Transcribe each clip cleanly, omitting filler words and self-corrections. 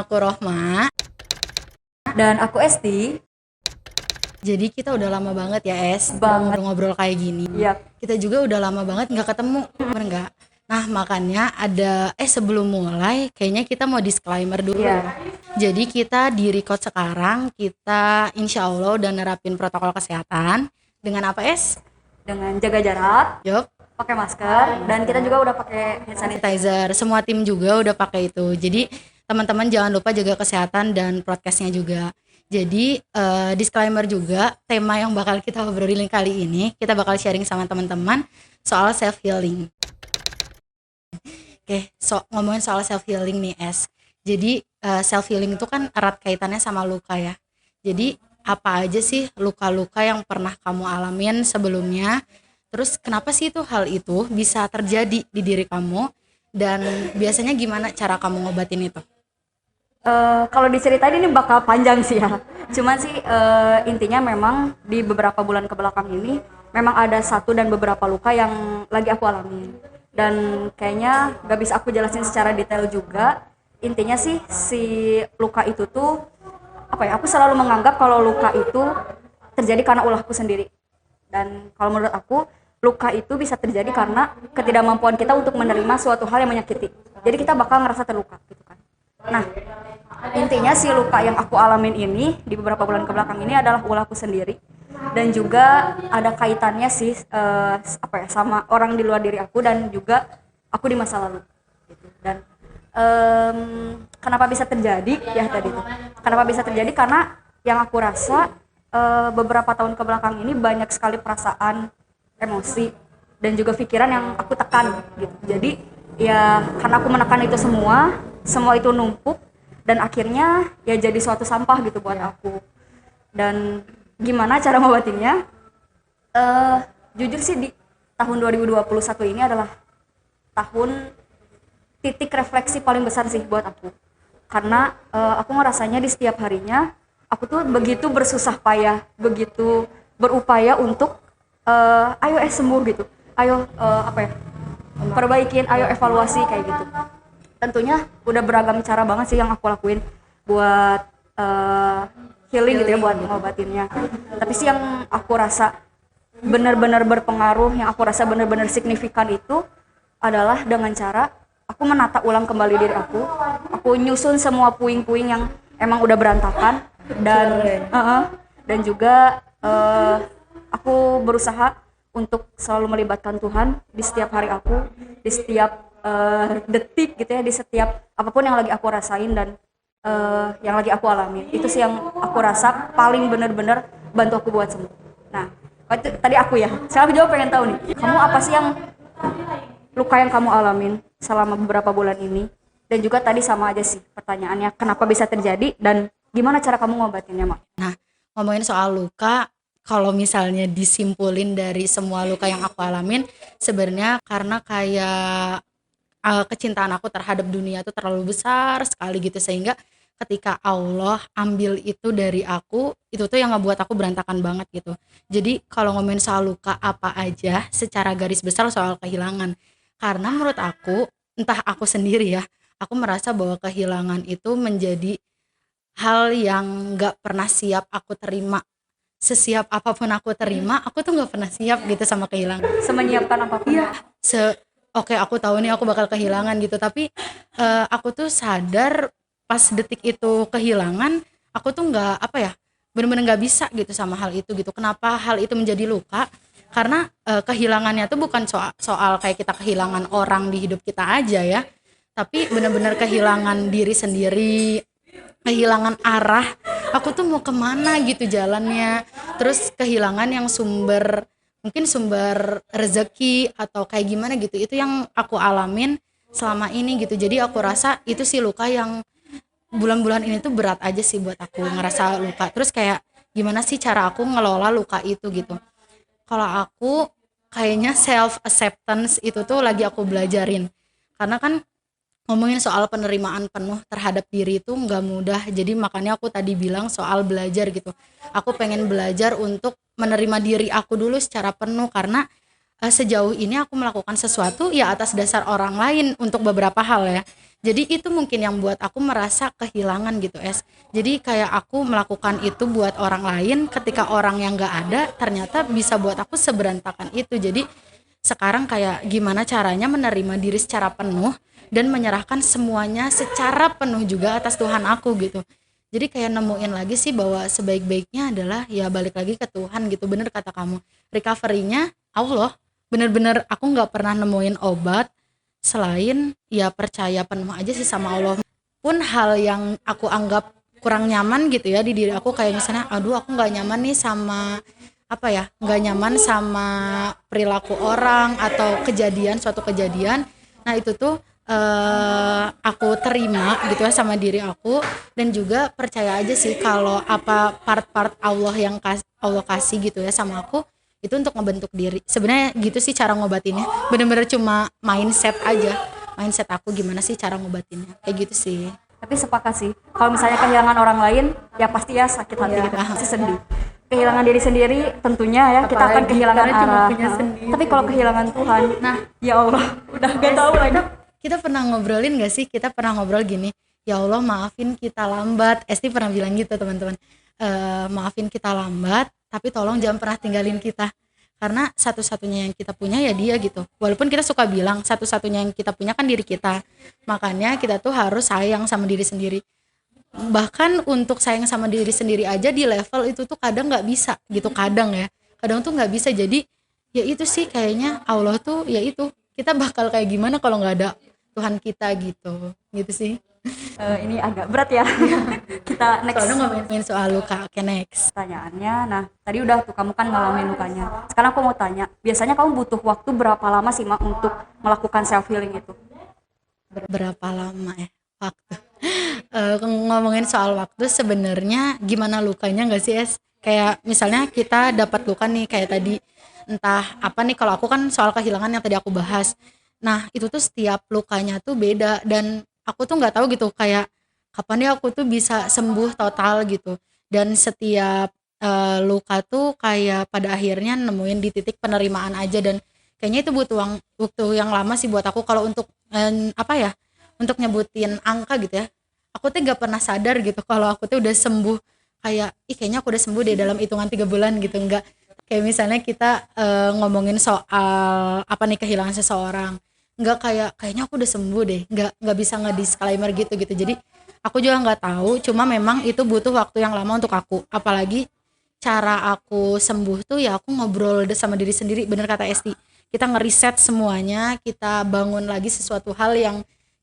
aku Rohma. Dan aku Esti. Jadi kita udah lama banget ya Banget. ngobrol-ngobrol kayak gini. Iya. Kita juga udah lama banget nggak ketemu, bener nggak? Nah makanya sebelum mulai kayaknya kita mau disclaimer dulu. Iya. Jadi kita di record sekarang, kita insya Allah udah nerapin protokol kesehatan. Dengan apa Dengan jaga jarak, Yup, pakai masker, dan kita juga udah pakai hand sanitizer. sanitizer. Semua tim juga udah pakai itu. Jadi teman-teman jangan lupa jaga kesehatan dan prokesnya juga. Jadi disclaimer juga, tema yang bakal kita obrolin kali ini, kita bakal sharing sama teman-teman soal self healing. Oke, ngomongin soal self healing nih Jadi self healing itu kan erat kaitannya sama luka ya. Jadi apa aja sih luka-luka yang pernah kamu alamin sebelumnya? Terus kenapa sih hal itu bisa terjadi di diri kamu? Dan biasanya gimana cara kamu ngobatin itu? Kalau diceritain ini bakal panjang sih ya. Cuman sih intinya memang di beberapa bulan kebelakang ini memang ada satu dan beberapa luka yang lagi aku alami. Dan kayaknya gak bisa aku jelasin secara detail juga. Intinya sih si luka itu tuh aku selalu menganggap kalau luka itu terjadi karena ulahku sendiri. Dan kalau menurut aku luka itu bisa terjadi karena ketidakmampuan kita untuk menerima suatu hal yang menyakiti. Jadi kita bakal ngerasa terluka gitu kan. Nah, intinya si luka yang aku alamin ini di beberapa bulan kebelakang ini adalah ulahku sendiri, dan juga ada kaitannya sih sama orang di luar diri aku dan juga aku di masa lalu gitu. Dan kenapa bisa terjadi ya tadi itu? Kenapa bisa terjadi? Karena yang aku rasa beberapa tahun kebelakang ini banyak sekali perasaan, emosi, dan juga pikiran yang aku tekan gitu. Jadi ya karena aku menekan itu semua itu numpuk dan akhirnya ya jadi suatu sampah gitu buat aku. Dan gimana cara ngobatinnya? Jujur sih di tahun 2021 ini adalah tahun titik refleksi paling besar sih buat aku. Karena aku ngerasanya di setiap harinya aku tuh begitu bersusah payah, begitu berupaya untuk ayo sembuh gitu. Ayo perbaikin, ayo evaluasi kayak gitu. Tentunya udah beragam cara banget sih yang aku lakuin buat healing gitu ya, buat ngobatinnya. Tapi sih yang aku rasa benar-benar berpengaruh, yang aku rasa benar-benar signifikan itu adalah dengan cara aku menata ulang kembali diri aku. Aku nyusun semua puing-puing yang emang udah berantakan, dan juga aku berusaha untuk selalu melibatkan Tuhan di setiap hari aku, di setiap detik gitu ya, di setiap apapun yang lagi aku rasain dan yang lagi aku alami. Itu sih yang aku rasa paling benar-benar bantu aku buat sembuh. Nah, itu tadi aku ya. Saya juga pengen tahu nih, kamu apa sih yang luka yang kamu alamin selama beberapa bulan ini? Dan juga tadi sama aja sih pertanyaannya, kenapa bisa terjadi dan gimana cara kamu ngobatinnya, Mak? Nah, ngomongin soal luka, kalau misalnya disimpulin dari semua luka yang aku alamin, sebenarnya karena kayak kecintaan aku terhadap dunia itu terlalu besar sekali gitu, sehingga ketika Allah ambil itu dari aku, itu tuh yang ngebuat aku berantakan banget gitu. Jadi kalau ngomongin soal luka apa aja, secara garis besar soal kehilangan. Karena menurut aku, entah aku sendiri ya, aku merasa bahwa kehilangan itu menjadi hal yang nggak pernah siap aku terima. Sesiap apapun aku terima, aku tuh nggak pernah siap gitu sama kehilangan. Semenyiapkan apapun. Iya, oke aku tahu nih aku bakal kehilangan gitu, tapi aku tuh sadar pas detik itu kehilangan, aku tuh nggak bener-bener nggak bisa gitu sama hal itu gitu. Kenapa hal itu menjadi luka? Karena kehilangannya tuh bukan soal kayak kita kehilangan orang di hidup kita aja ya, tapi bener-bener kehilangan diri sendiri, kehilangan arah, aku tuh mau kemana gitu jalannya, terus kehilangan yang mungkin sumber rezeki atau kayak gimana gitu, itu yang aku alamin selama ini gitu. Jadi aku rasa itu sih luka yang bulan-bulan ini tuh berat aja sih buat aku ngerasa luka. Terus kayak gimana sih cara aku ngelola luka itu gitu. Kalau aku kayaknya self acceptance itu tuh lagi aku belajarin, karena kan ngomongin soal penerimaan penuh terhadap diri itu nggak mudah. Jadi makanya aku tadi bilang soal belajar gitu, aku pengen belajar untuk menerima diri aku dulu secara penuh, karena sejauh ini aku melakukan sesuatu ya atas dasar orang lain untuk beberapa hal ya. Jadi itu mungkin yang buat aku merasa kehilangan gitu jadi kayak aku melakukan itu buat orang lain, ketika orang yang gak ada ternyata bisa buat aku seberantakan itu. Jadi sekarang kayak gimana caranya menerima diri secara penuh dan menyerahkan semuanya secara penuh juga atas Tuhan aku gitu. Jadi kayak nemuin lagi sih bahwa sebaik-baiknya adalah ya balik lagi ke Tuhan gitu. Bener kata kamu, recovery-nya Allah. Bener-bener aku nggak pernah nemuin obat selain ya percaya penuh aja sih sama Allah. Pun hal yang aku anggap kurang nyaman gitu ya di diri aku, kayak misalnya aduh aku nggak nyaman nih sama apa ya, nggak nyaman sama perilaku orang atau suatu kejadian. Nah itu tuh aku terima gitu ya sama diri aku, dan juga percaya aja sih kalau apa part-part Allah yang Allah kasih gitu ya sama aku itu untuk ngebentuk diri. Sebenarnya gitu sih cara ngobatinnya, bener-bener cuma mindset aja, mindset aku gimana sih cara ngobatinnya, kayak gitu sih. Tapi sepakat sih, kalau misalnya kehilangan orang lain ya pasti ya sakit hati gitu, pasti sedih. Kehilangan diri sendiri tentunya ya kita akan kehilangan arah. Tapi kalau kehilangan Tuhan, nah ya Allah udah gak tahu lagi. Kita pernah ngobrolin gak sih, kita pernah ngobrol gini, ya Allah maafin kita lambat. Esti pernah bilang gitu teman-teman, maafin kita lambat tapi tolong jangan pernah tinggalin kita, karena satu-satunya yang kita punya ya dia gitu. Walaupun kita suka bilang satu-satunya yang kita punya kan diri kita, makanya kita tuh harus sayang sama diri sendiri. Bahkan untuk sayang sama diri sendiri aja di level itu tuh kadang nggak bisa gitu, kadang tuh nggak bisa. Jadi ya itu sih kayaknya Allah tuh ya itu, kita bakal kayak gimana kalau nggak ada Tuhan kita gitu sih. Ini agak berat ya. Kita next. Soalnya ngomongin soal luka, oke next. Pertanyaannya, nah tadi udah tuh kamu kan ngalamin lukanya. Sekarang aku mau tanya, biasanya kamu butuh waktu berapa lama sih Mak untuk melakukan self healing itu? Berapa lama ya waktu? Ngomongin soal waktu, sebenarnya gimana lukanya nggak sih kayak misalnya kita dapat luka nih kayak tadi, entah apa nih, kalau aku kan soal kehilangan yang tadi aku bahas. Nah itu tuh setiap lukanya tuh beda, dan aku tuh nggak tahu gitu kayak kapan ya aku tuh bisa sembuh total gitu. Dan setiap luka tuh kayak pada akhirnya nemuin di titik penerimaan aja, dan kayaknya itu butuh waktu yang lama sih buat aku. Kalau untuk apa ya, untuk nyebutin angka gitu ya, aku tuh gak pernah sadar gitu kalau aku tuh udah sembuh, kayak kayaknya aku udah sembuh deh dalam hitungan 3 bulan gitu. Enggak, kayak misalnya kita ngomongin soal apa nih, kehilangan seseorang, enggak kayaknya aku udah sembuh deh, enggak bisa nge-disclaimer gitu. Jadi aku juga nggak tahu, cuma memang itu butuh waktu yang lama untuk aku. Apalagi cara aku sembuh tuh ya aku ngobrol sama diri sendiri, bener kata Esti, kita ngeriset semuanya, kita bangun lagi sesuatu hal yang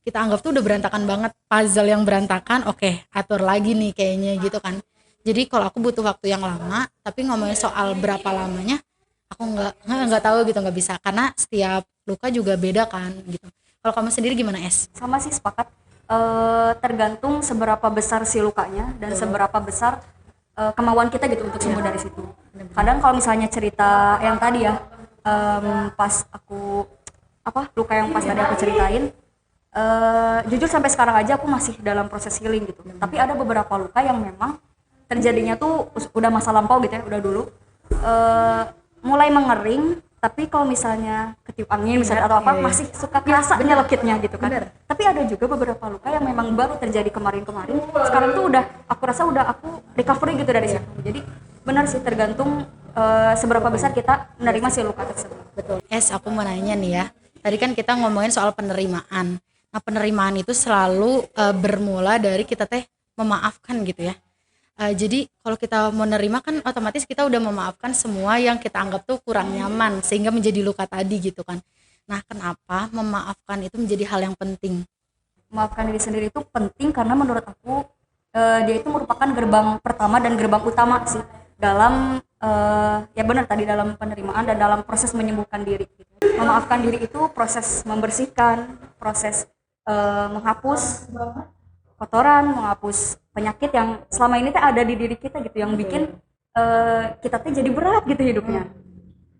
kita anggap tuh udah berantakan banget, puzzle yang berantakan, oke, atur lagi nih kayaknya gitu kan. Jadi kalau aku butuh waktu yang lama, tapi ngomongin soal berapa lamanya aku nggak tahu gitu, nggak bisa, karena setiap luka juga beda kan gitu. Kalau kamu sendiri gimana Sama sih, sepakat. Tergantung seberapa besar si lukanya dan seberapa besar kemauan kita gitu untuk sembuh dari situ. Kadang kalau misalnya cerita yang tadi ya, pas aku luka yang pas tadi aku ceritain, jujur sampai sekarang aja aku masih dalam proses healing gitu. Tapi ada beberapa luka yang memang terjadinya tuh udah masa lampau gitu ya, udah dulu mulai mengering, tapi kalau misalnya ketiup angin misalnya atau apa masih suka kerasa nyelekitnya gitu kan. Tapi ada juga beberapa luka yang memang baru terjadi kemarin-kemarin, sekarang tuh udah aku rasa udah aku recovery gitu dari situ. Jadi benar sih, tergantung seberapa besar kita menerima si luka tersebut. Betul. Aku mau nanya nih ya, tadi kan kita ngomongin soal penerimaan. Nah penerimaan itu selalu bermula dari kita memaafkan gitu ya. Jadi kalau kita mau nerima kan otomatis kita udah memaafkan semua yang kita anggap tuh kurang nyaman sehingga menjadi luka tadi gitu kan. Nah kenapa memaafkan itu menjadi hal yang penting? Memaafkan diri sendiri itu penting karena menurut aku dia itu merupakan gerbang pertama dan gerbang utama sih dalam ya benar tadi, dalam penerimaan dan dalam proses menyembuhkan diri gitu. Memaafkan diri itu proses membersihkan, proses menghapus kotoran, menghapus penyakit yang selama ini ada di diri kita gitu, yang bikin kita jadi berat gitu hidupnya.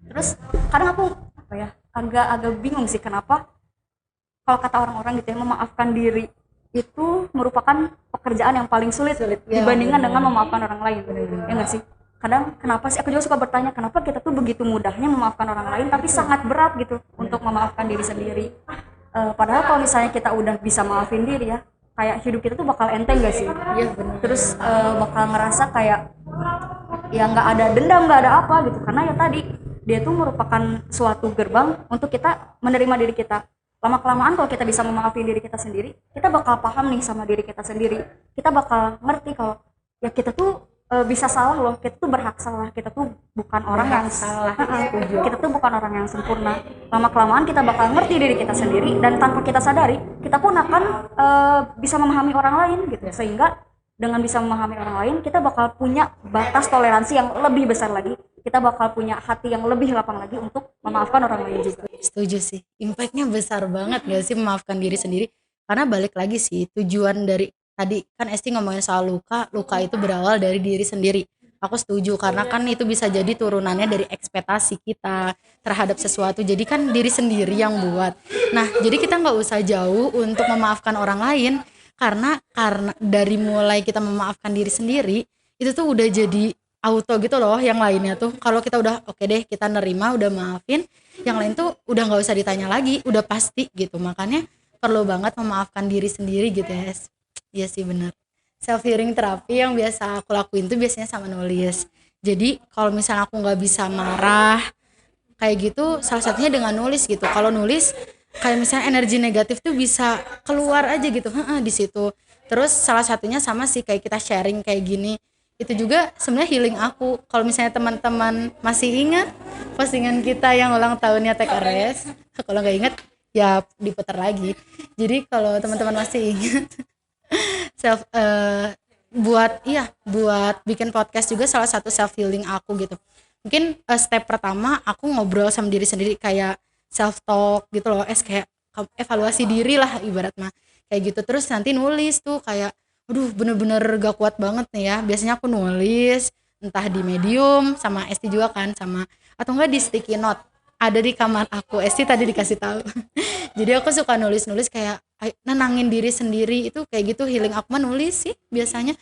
Terus kadang aku agak bingung sih kenapa kalau kata orang-orang gitu ya, memaafkan diri itu merupakan pekerjaan yang paling sulit dibandingkan dengan memaafkan orang lain. Ya nggak sih? Kadang kenapa sih, aku juga suka bertanya, kenapa kita tuh begitu mudahnya memaafkan orang lain tapi sangat berat gitu untuk memaafkan diri sendiri. Padahal kalau misalnya kita udah bisa maafin diri ya, kayak hidup kita tuh bakal enteng gak sih? Iya benar. Terus bakal ngerasa kayak ya nggak ada dendam, nggak ada apa gitu, karena ya tadi dia tuh merupakan suatu gerbang untuk kita menerima diri kita. Lama kelamaan kalau kita bisa memaafin diri kita sendiri, kita bakal paham nih sama diri kita sendiri, kita bakal ngerti kalau ya kita tuh bisa salah loh, kita tuh berhak salah, kita tuh bukan orang yang Salah. kita tuh bukan orang yang sempurna. Lama kelamaan kita bakal ngerti diri kita sendiri, dan tanpa kita sadari kita pun akan bisa memahami orang lain gitu, sehingga dengan bisa memahami orang lain kita bakal punya batas toleransi yang lebih besar lagi, kita bakal punya hati yang lebih lapang lagi untuk memaafkan orang lain juga. Setuju sih. Impactnya besar banget gak sih memaafkan diri sendiri? Karena balik lagi sih tujuan dari tadi kan Esti ngomongin soal luka, luka itu berawal dari diri sendiri. Aku setuju karena kan itu bisa jadi turunannya dari ekspektasi kita terhadap sesuatu. Jadi kan diri sendiri yang buat. Nah, jadi kita nggak usah jauh untuk memaafkan orang lain karena dari mulai kita memaafkan diri sendiri itu tuh udah jadi auto gitu loh. Yang lainnya tuh kalau kita udah oke deh, kita nerima, udah maafin, yang lain tuh udah nggak usah ditanya lagi, udah pasti gitu. Makanya perlu banget memaafkan diri sendiri gitu ya. Iya sih benar. Self healing terapi yang biasa aku lakuin tuh biasanya sama nulis. Jadi kalau misalnya aku nggak bisa marah kayak gitu, salah satunya dengan nulis gitu. Kalau nulis kayak misalnya energi negatif tuh bisa keluar aja gitu, di situ. Terus salah satunya sama sih kayak kita sharing kayak gini, itu juga sebenarnya healing aku. Kalau misalnya teman-teman masih ingat postingan kita yang ulang tahunnya TKRS, kalau nggak ingat ya diputar lagi. Jadi kalau teman-teman masih ingat self buat bikin podcast juga salah satu self healing aku gitu. Mungkin step pertama aku ngobrol sama diri sendiri kayak self talk gitu loh, kayak evaluasi diri lah ibarat mah kayak gitu. Terus nanti nulis tuh kayak aduh bener-bener gak kuat banget nih ya, biasanya aku nulis entah di Medium sama Esti juga kan, sama atau enggak di sticky note ada di kamar aku. Esti tadi dikasih tahu. Jadi aku suka nulis-nulis kayak nenangin diri sendiri, itu kayak gitu healing aku mah nulis sih biasanya.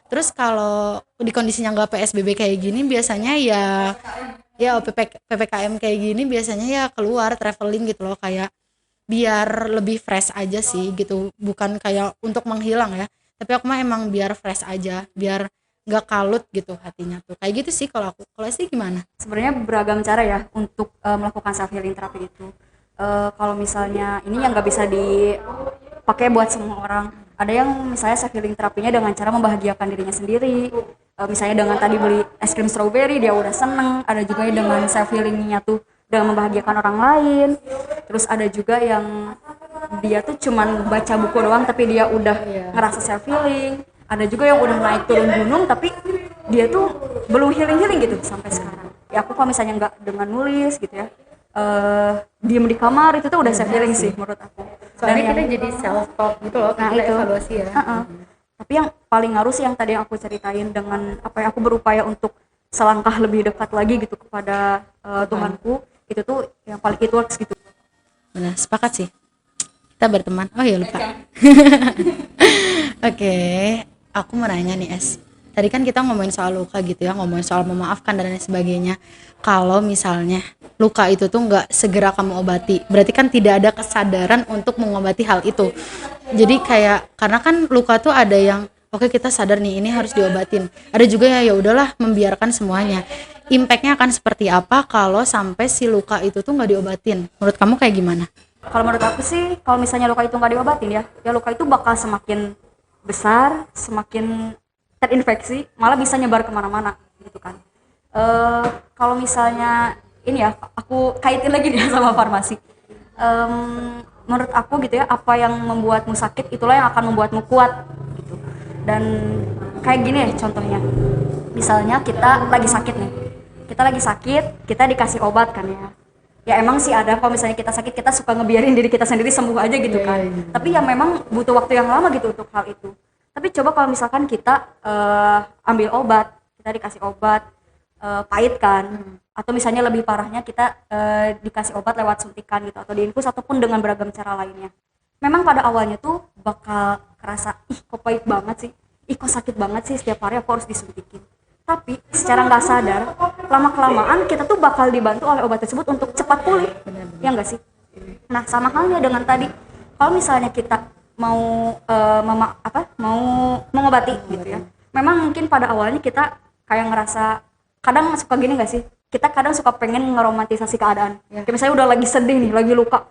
Terus kalau di kondisinya nggak PSBB kayak gini biasanya ya PPKM kayak gini biasanya ya keluar traveling gitu loh, kayak biar lebih fresh aja sih gitu, bukan kayak untuk menghilang ya, tapi aku mah emang biar fresh aja, biar nggak kalut gitu hatinya tuh, kayak gitu sih kalau aku. Kalau sih gimana? Sebenarnya beragam cara ya untuk melakukan self healing terapi itu. Kalau misalnya ini yang nggak bisa dipakai buat semua orang, ada yang misalnya self healing terapinya dengan cara membahagiakan dirinya sendiri, misalnya dengan tadi beli es krim strawberry dia udah seneng. Ada juga yang dengan self healingnya tuh dengan membahagiakan orang lain. Terus ada juga yang dia tuh cuman baca buku doang tapi dia udah ngerasa self healing. Ada juga yang udah naik turun gunung tapi dia tuh belum healing gitu sampai sekarang. Ya aku kalau misalnya nggak dengan nulis gitu ya, diem di kamar itu tuh udah self healing sih menurut aku. Soalnya kita jadi self talk gitu loh, Nah, kita itu. evaluasi ya. Tapi yang paling ngaruh sih yang tadi yang aku ceritain, dengan apa ya, aku berupaya untuk selangkah lebih dekat lagi gitu kepada Tuhanku. Itu tuh yang paling it works gitu. Benar, sepakat sih. Kita berteman. Oh ya lupa. Oke, aku mau nanya nih Es. Tadi kan kita ngomongin soal luka gitu ya, ngomongin soal memaafkan dan lain sebagainya. Kalau misalnya luka itu tuh nggak segera kamu obati, berarti kan tidak ada kesadaran untuk mengobati hal itu. Jadi kayak karena kan luka tuh ada yang oke kita sadar nih ini harus diobatin. Ada juga ya udahlah membiarkan semuanya. Impactnya akan seperti apa kalau sampai si luka itu tuh nggak diobatin? Menurut kamu kayak gimana? Kalau menurut aku sih, kalau misalnya luka itu nggak diobatin ya luka itu bakal semakin besar, semakin terinfeksi, malah bisa nyebar kemana-mana gitu kan. Kalau misalnya ini ya, aku kaitin lagi nih sama farmasi. Menurut aku gitu ya, apa yang membuatmu sakit itulah yang akan membuatmu kuat gitu. Dan kayak gini ya contohnya, misalnya kita lagi sakit nih, kita dikasih obat kan ya emang sih ada, kalau misalnya kita sakit kita suka ngebiarin diri kita sendiri sembuh aja gitu kan. Tapi ya memang butuh waktu yang lama gitu untuk hal itu. Tapi coba kalau misalkan kita ambil obat, kita dikasih obat pahit kan, atau misalnya lebih parahnya kita dikasih obat lewat suntikan gitu, atau diinfus, ataupun dengan beragam cara lainnya. Memang pada awalnya tuh bakal kerasa, ih kok pahit banget sih, ih kok sakit banget sih, setiap hari aku harus disuntikin. Tapi secara nggak sadar, lama-kelamaan kita tuh bakal dibantu oleh obat tersebut untuk cepat pulih. Ya nggak sih? Nah sama halnya dengan tadi, kalau misalnya kita mau mau mengobati gitu ya, memang mungkin pada awalnya kita kayak ngerasa, kadang suka gini gak sih, kita kadang suka pengen ngeromantisasi keadaan ya. Kayak misalnya udah lagi sedih nih, lagi luka,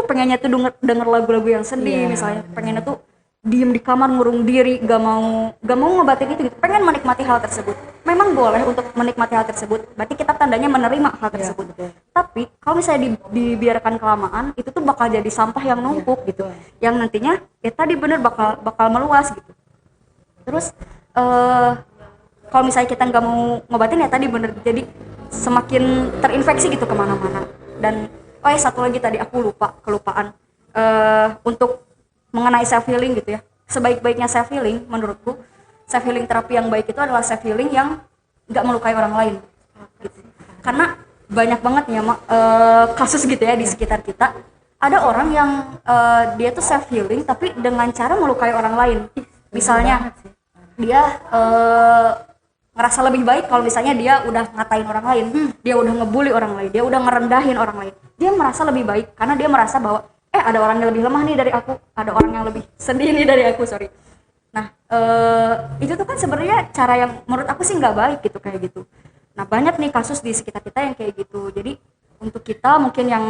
pengennya tuh denger lagu-lagu yang sedih misalnya, pengennya tuh diem di kamar ngurung diri, gak mau ngobatin itu gitu, pengen menikmati hal tersebut. Memang boleh untuk menikmati hal tersebut, berarti kita tandanya menerima hal tersebut. Tapi kalau misalnya dibiarkan kelamaan, itu tuh bakal jadi sampah yang numpuk gitu, yang nantinya ya tadi bener bakal meluas gitu. Terus kalau misalnya kita nggak mau ngobatin ya tadi bener, jadi semakin terinfeksi gitu kemana-mana. Dan satu lagi tadi aku kelupaan untuk mengenai self healing gitu ya. Sebaik-baiknya self healing menurutku, self healing terapi yang baik itu adalah self healing yang nggak melukai orang lain gitu. Karena banyak banget ya kasus gitu ya di sekitar kita, ada orang yang dia tuh self healing tapi dengan cara melukai orang lain. Misalnya dia ngerasa lebih baik kalau misalnya dia udah ngatain orang lain, dia udah ngebully orang lain, dia udah ngerendahin orang lain, dia merasa lebih baik karena dia merasa bahwa ada orang yang lebih lemah nih dari aku, ada orang yang lebih sedih nih dari aku, sorry. Nah itu tuh kan sebenarnya cara yang menurut aku sih nggak baik gitu, kayak gitu. Nah banyak nih kasus di sekitar kita yang kayak gitu. Jadi untuk kita mungkin yang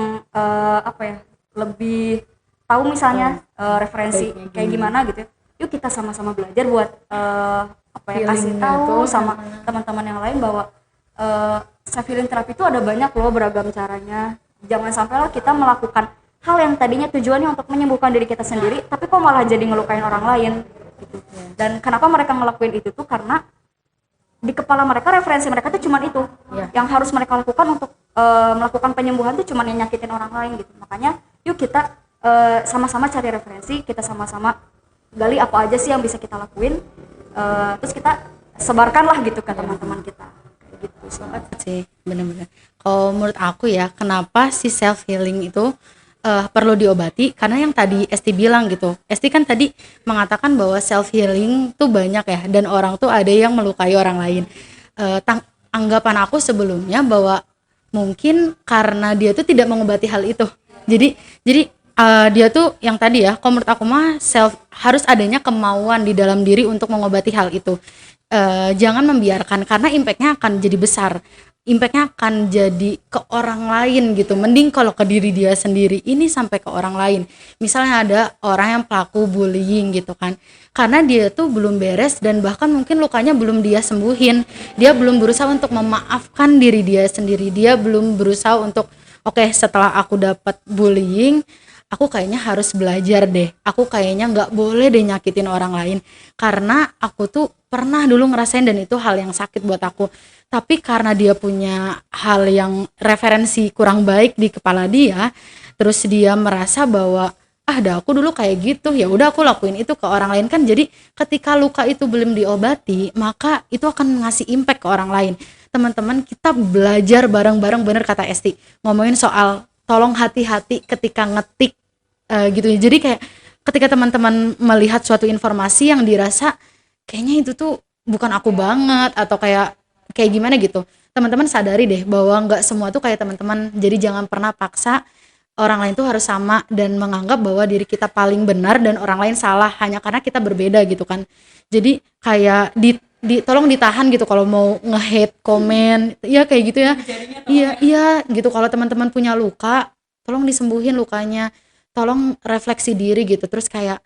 lebih tahu misalnya referensi kayak gimana gitu ya, yuk kita sama-sama belajar buat kasih tahu sama teman-teman yang lain bahwa self healing terapi itu ada banyak loh, beragam caranya. Jangan sampailah kita melakukan hal yang tadinya tujuannya untuk menyembuhkan diri kita sendiri, tapi kok malah jadi ngelukain orang lain gitu. Dan kenapa mereka ngelakuin itu tuh karena di kepala mereka referensi mereka tuh cuman itu yang harus mereka lakukan untuk melakukan penyembuhan tuh cuman yang nyakitin orang lain gitu. Makanya yuk kita sama-sama cari referensi, kita sama-sama gali apa aja sih yang bisa kita lakuin, terus kita sebarkanlah gitu ke teman-teman kita gitu sih. Benar-benar kalau menurut aku ya, kenapa si self healing itu perlu diobati, karena yang tadi Esti bilang gitu. Esti kan tadi mengatakan bahwa self healing tuh banyak ya, dan orang tuh ada yang melukai orang lain. Anggapan aku sebelumnya bahwa mungkin karena dia tuh tidak mengobati hal itu. Jadi dia tuh yang tadi ya, kalau menurut aku mah harus adanya kemauan di dalam diri untuk mengobati hal itu. Jangan membiarkan, karena impactnya akan jadi besar. Impactnya akan jadi ke orang lain gitu. Mending kalau ke diri dia sendiri, ini sampai ke orang lain. Misalnya ada orang yang pelaku bullying gitu kan, karena dia tuh belum beres dan bahkan mungkin lukanya belum dia sembuhin. Dia belum berusaha untuk memaafkan diri dia sendiri. Dia belum berusaha untuk setelah aku dapat bullying, aku kayaknya harus belajar deh. Aku kayaknya nggak boleh deh nyakitin orang lain, karena aku tuh pernah dulu ngerasain dan itu hal yang sakit buat aku. Tapi karena dia punya hal yang referensi kurang baik di kepala dia, terus dia merasa bahwa dah aku dulu kayak gitu, ya udah aku lakuin itu ke orang lain kan. Jadi ketika luka itu belum diobati, maka itu akan ngasih impact ke orang lain. Teman-teman, kita belajar bareng-bareng, bener kata Esti, ngomongin soal tolong hati-hati ketika ngetik gitu ya. Jadi kayak ketika teman-teman melihat suatu informasi yang dirasa kayaknya itu tuh bukan aku banget, atau kayak gimana gitu, teman-teman sadari deh bahwa nggak semua tuh kayak teman-teman. Jadi jangan pernah paksa orang lain tuh harus sama dan menganggap bahwa diri kita paling benar dan orang lain salah hanya karena kita berbeda gitu kan. Jadi kayak tolong ditahan gitu kalau mau nge-hate komen ya, kayak gitu ya. Iya gitu. Kalau teman-teman punya luka, tolong disembuhin lukanya, tolong refleksi diri gitu. Terus kayak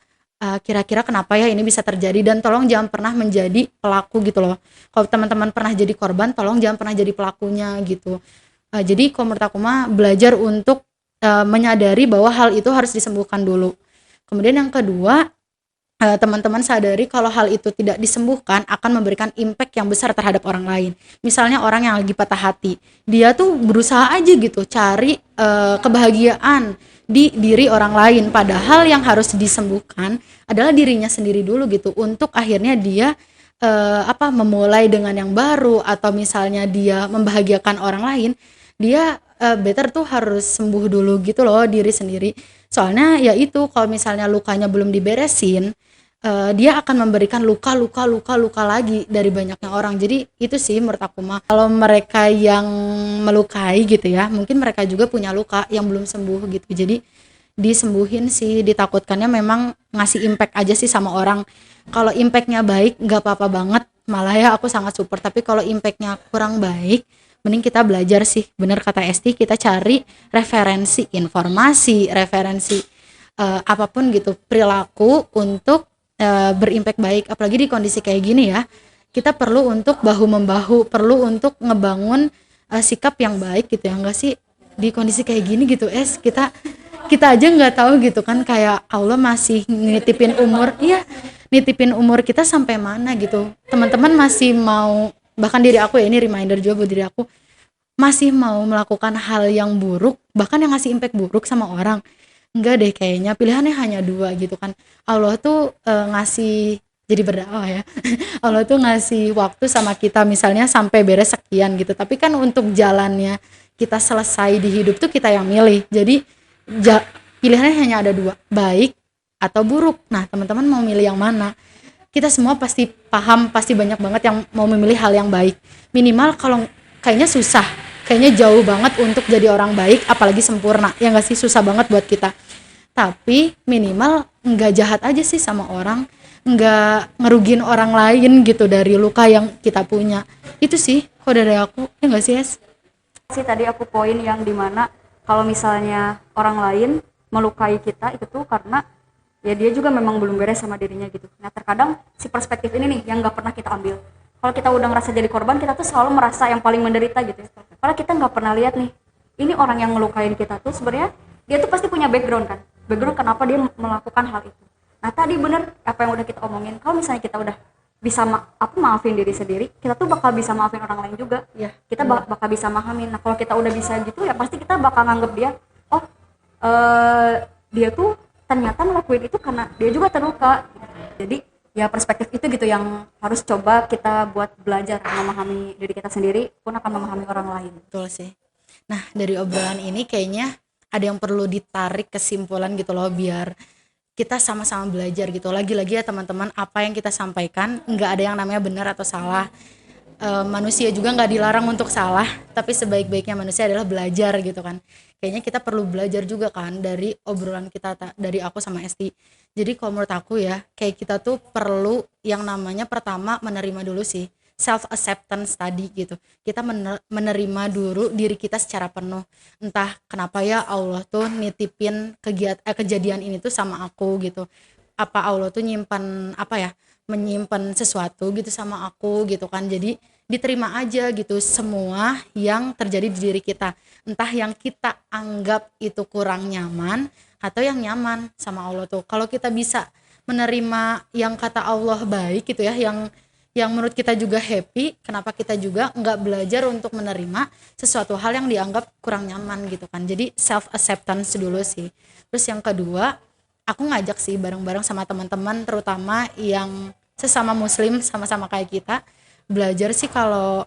kira-kira kenapa ya ini bisa terjadi, dan tolong jangan pernah menjadi pelaku gitu loh. Kalau teman-teman pernah jadi korban, tolong jangan pernah jadi pelakunya gitu. Jadi kalau menurut aku mah belajar untuk menyadari bahwa hal itu harus disembuhkan dulu. Kemudian yang kedua, teman-teman sadari kalau hal itu tidak disembuhkan akan memberikan impact yang besar terhadap orang lain. Misalnya orang yang lagi patah hati, dia tuh berusaha aja gitu cari kebahagiaan di diri orang lain, padahal yang harus disembuhkan adalah dirinya sendiri dulu gitu, untuk akhirnya dia memulai dengan yang baru, atau misalnya dia membahagiakan orang lain, dia better tuh harus sembuh dulu gitu loh diri sendiri. Soalnya ya itu, kalau misalnya lukanya belum diberesin, dia akan memberikan luka lagi dari banyaknya orang. Jadi itu sih menurut aku mah, kalau mereka yang melukai gitu ya, mungkin mereka juga punya luka yang belum sembuh gitu. Jadi disembuhin sih. Ditakutkannya memang ngasih impact aja sih sama orang. Kalau impactnya baik nggak apa-apa banget, malah ya aku sangat support. Tapi kalau impactnya kurang baik, mending kita belajar sih. Bener kata Esti, kita cari referensi informasi, referensi apapun gitu, perilaku untuk berimpact baik. Apalagi di kondisi kayak gini ya, kita perlu untuk bahu membahu, perlu untuk ngebangun sikap yang baik gitu ya, enggak sih? Di kondisi kayak gini gitu, kita kita aja nggak tahu gitu kan, kayak Allah masih nitipin umur, iya, nitipin umur kita sampai mana gitu. Teman-teman masih mau, bahkan diri aku ya, ini reminder juga buat diri aku, masih mau melakukan hal yang buruk, bahkan yang ngasih impact buruk sama orang. Enggak deh, kayaknya pilihannya hanya dua gitu kan. Allah tuh ngasih, jadi berdakwah ya. Allah tuh ngasih waktu sama kita misalnya sampai beres sekian gitu. Tapi kan untuk jalannya kita selesai di hidup tuh kita yang milih. Jadi ja- pilihannya hanya ada dua, baik atau buruk. Nah, teman-teman mau milih yang mana? Kita semua pasti paham, pasti banyak banget yang mau memilih hal yang baik. Minimal kalau kayaknya susah, kayaknya jauh banget untuk jadi orang baik, apalagi sempurna. Ya nggak sih, susah banget buat kita. Tapi minimal nggak jahat aja sih sama orang, nggak ngerugin orang lain gitu dari luka yang kita punya. Itu sih kode dari aku, ya nggak sih, Es? Sih tadi aku poin yang dimana kalau misalnya orang lain melukai kita itu tuh karena ya dia juga memang belum beres sama dirinya gitu. Nah terkadang si perspektif ini nih yang nggak pernah kita ambil. Kalau kita udah ngerasa jadi korban, kita tuh selalu merasa yang paling menderita gitu ya. Karena kita nggak pernah lihat nih, ini orang yang ngelukain kita tuh sebenarnya dia tuh pasti punya background kan. Background kenapa dia melakukan hal itu. Nah tadi bener apa yang udah kita omongin. Kalau misalnya kita udah bisa maafin diri sendiri, kita tuh bakal bisa maafin orang lain juga ya. Kita bakal bisa mahamin. Nah kalau kita udah bisa gitu ya pasti kita bakal nganggep dia, oh dia tuh ternyata ngelakuin itu karena dia juga terluka. Jadi ya perspektif itu gitu yang harus coba kita buat belajar memahami diri kita sendiri pun akan memahami orang lain. Betul sih. Nah, dari obrolan ini kayaknya ada yang perlu ditarik kesimpulan gitu loh, biar kita sama-sama belajar gitu. Lagi-lagi ya teman-teman, apa yang kita sampaikan nggak ada yang namanya benar atau salah. Manusia juga nggak dilarang untuk salah, tapi sebaik-baiknya manusia adalah belajar gitu kan. Kayaknya kita perlu belajar juga kan dari obrolan kita, dari aku sama Esti. Jadi kalau menurut aku ya, kayak kita tuh perlu yang namanya pertama menerima dulu sih, self acceptance tadi gitu. Kita menerima dulu diri kita secara penuh. Entah kenapa ya Allah tuh nitipin kejadian ini tuh sama aku gitu. Apa Allah tuh nyimpan apa ya? Menyimpan sesuatu gitu sama aku gitu kan. Jadi diterima aja gitu semua yang terjadi di diri kita. Entah yang kita anggap itu kurang nyaman atau yang nyaman sama Allah tuh. Kalau kita bisa menerima yang kata Allah baik gitu ya, yang menurut kita juga happy, kenapa kita juga nggak belajar untuk menerima sesuatu hal yang dianggap kurang nyaman gitu kan. Jadi self acceptance dulu sih. Terus yang kedua, aku ngajak sih bareng-bareng sama teman-teman, terutama yang sesama muslim sama-sama kayak kita, belajar sih kalau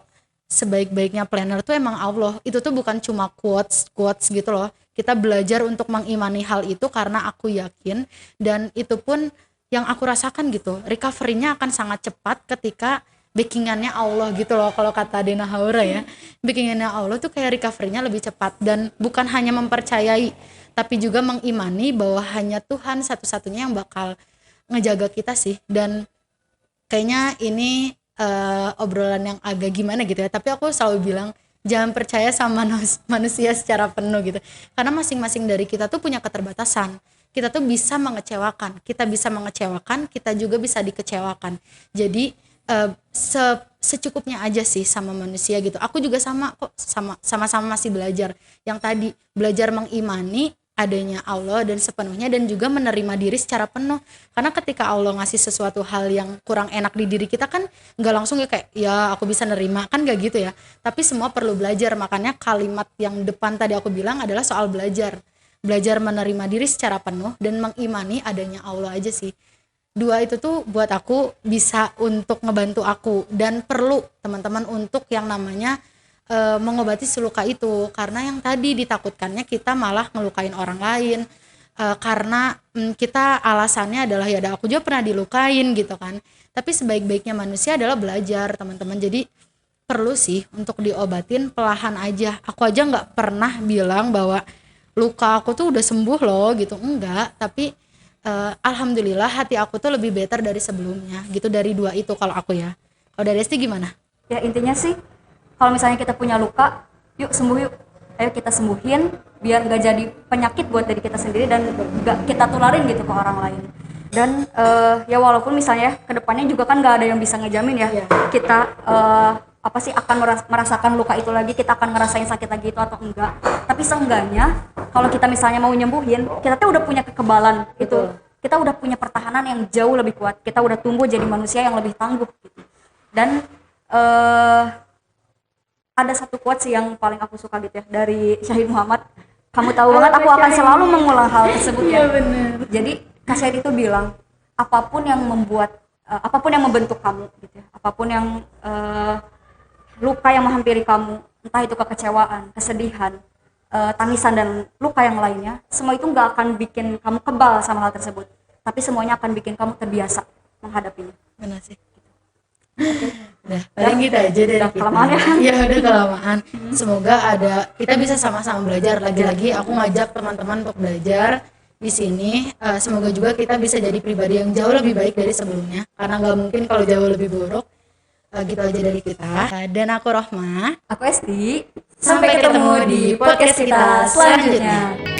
sebaik-baiknya planner tuh emang Allah. Itu tuh bukan cuma quotes gitu loh. Kita belajar untuk mengimani hal itu karena aku yakin, dan itu pun yang aku rasakan gitu, recovery-nya akan sangat cepat ketika backingannya Allah gitu loh. Kalau kata Dena Haura ya, backingannya Allah tuh kayak recovery-nya lebih cepat, dan bukan hanya mempercayai tapi juga mengimani bahwa hanya Tuhan satu-satunya yang bakal ngejaga kita sih. Dan kayaknya ini obrolan yang agak gimana gitu ya, tapi aku selalu bilang jangan percaya sama manusia secara penuh gitu, karena masing-masing dari kita tuh punya keterbatasan. Kita tuh bisa mengecewakan, kita juga bisa dikecewakan. Jadi secukupnya aja sih sama manusia gitu. Aku juga sama kok, sama-sama masih belajar. Yang tadi belajar mengimani adanya Allah dan sepenuhnya, dan juga menerima diri secara penuh. Karena ketika Allah ngasih sesuatu hal yang kurang enak di diri kita kan nggak langsung ya kayak ya aku bisa nerima, kan nggak gitu ya. Tapi semua perlu belajar. Makanya kalimat yang depan tadi aku bilang adalah soal belajar menerima diri secara penuh dan mengimani adanya Allah aja sih. Dua itu tuh buat aku bisa untuk ngebantu aku, dan perlu teman-teman untuk yang namanya mengobati seluka itu. Karena yang tadi ditakutkannya kita malah ngelukain orang lain, karena kita alasannya adalah ya aku juga pernah dilukain gitu kan. Tapi sebaik-baiknya manusia adalah belajar teman-teman. Jadi perlu sih untuk diobatin pelahan aja. Aku aja nggak pernah bilang bahwa luka aku tuh udah sembuh loh gitu, enggak. Tapi alhamdulillah hati aku tuh lebih better dari sebelumnya gitu, dari dua itu kalau aku ya. Kalau dari Esti gimana? Ya intinya sih kalau misalnya kita punya luka, yuk sembuh yuk, ayo kita sembuhin biar nggak jadi penyakit buat diri kita sendiri dan nggak kita tularin gitu ke orang lain. Dan ya walaupun misalnya kedepannya juga kan nggak ada yang bisa ngejamin ya kita apa sih akan merasakan luka itu lagi, kita akan ngerasain sakit lagi itu atau enggak. Tapi seenggaknya kalau kita misalnya mau nyembuhin, kita tuh udah punya kekebalan itu, kita udah punya pertahanan yang jauh lebih kuat, kita udah tumbuh jadi manusia yang lebih tangguh gitu. Dan ada satu quotes sih yang paling aku suka gitu ya dari Syahid Muhammad. Kamu tahu banget aku akan selalu mengulang hal tersebut ya. Jadi Kak Syahid itu bilang apapun yang membuat apapun yang membentuk kamu gitu ya, apapun yang luka yang menghampiri kamu, entah itu kekecewaan, kesedihan, tangisan dan luka yang lainnya, semua itu nggak akan bikin kamu kebal sama hal tersebut, tapi semuanya akan bikin kamu terbiasa menghadapinya. Benar sih. Udah, paling gitu aja dari udah kita. kelamaan ya. Iya, udah kelamaan. Semoga kita bisa sama-sama belajar. Lagi-lagi aku ngajak teman-teman untuk belajar di sini. Semoga juga kita bisa jadi pribadi yang jauh lebih baik dari sebelumnya. Karena nggak mungkin kalau jauh lebih buruk. Gitu aja dari kita. Dan aku Rohma. Aku Esti. Sampai ketemu di podcast kita selanjutnya.